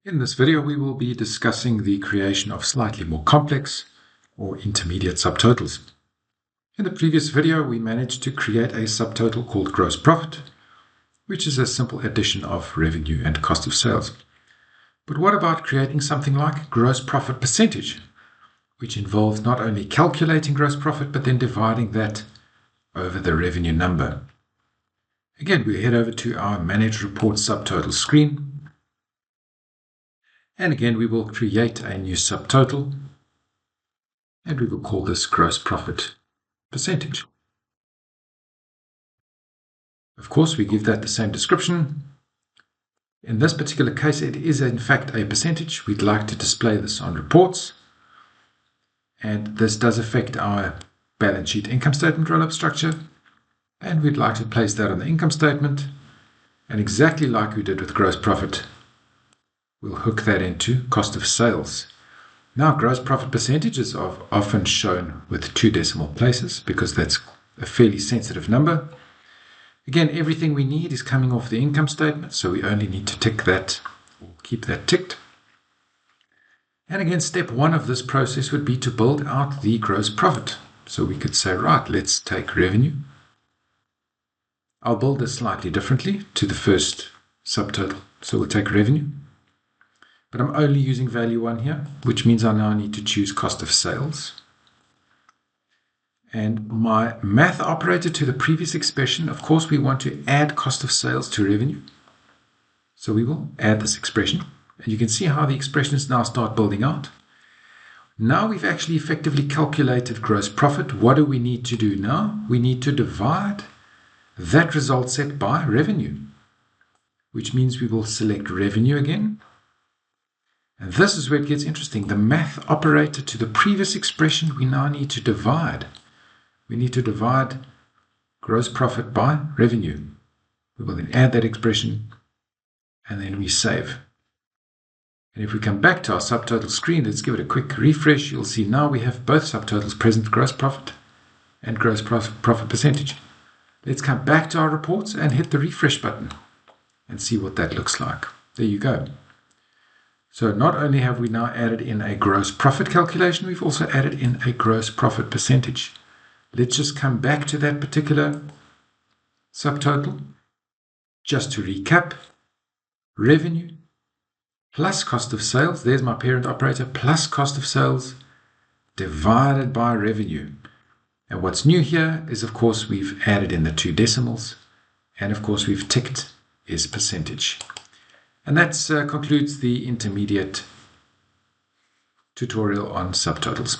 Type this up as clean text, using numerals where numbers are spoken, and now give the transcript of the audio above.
In this video, we will be discussing the creation of slightly more complex or intermediate subtotals. In the previous video, we managed to create a subtotal called gross profit, which is a simple addition of revenue and cost of sales. But what about creating something like gross profit percentage, which involves not only calculating gross profit, but then dividing that over the revenue number? Again, we head over to our Manage Report Subtotal screen. And again, we will create a new subtotal, and we will call this gross profit percentage. Of course, we give that the same description. In this particular case, it is in fact a percentage. We'd like to display this on reports. And this does affect our balance sheet income statement roll-up structure. And we'd like to place that on the income statement. And exactly like we did with gross profit, we'll hook that into cost of sales. Now, gross profit percentages are often shown with 2 decimal places because that's a fairly sensitive number. Again, everything we need is coming off the income statement, so we only need to tick that or keep that ticked. And again, step 1 of this process would be to build out the gross profit. So we could say, right, let's take revenue. I'll build this slightly differently to the first subtotal. So we'll take revenue. But I'm only using value 1 here, which means I now need to choose cost of sales. And my math operator to the previous expression, of course, we want to add cost of sales to revenue. So we will add this expression. And you can see how the expressions now start building out. Now we've actually effectively calculated gross profit. What do we need to do now? We need to divide that result set by revenue, which means we will select revenue again. And this is where it gets interesting. The math operator to the previous expression, we now need to divide. We need to divide gross profit by revenue. We will then add that expression, and then we save. And if we come back to our subtotal screen, let's give it a quick refresh. You'll see now we have both subtotals present, gross profit and gross profit percentage. Let's come back to our reports and hit the refresh button and see what that looks like. There you go. So not only have we now added in a gross profit calculation, we've also added in a gross profit percentage. Let's just come back to that particular subtotal. Just to recap, revenue plus cost of sales, there's my parent operator, plus cost of sales divided by revenue. And what's new here is, of course, we've added in the 2 decimals, and of course we've ticked is percentage. And that concludes the intermediate tutorial on subtotals.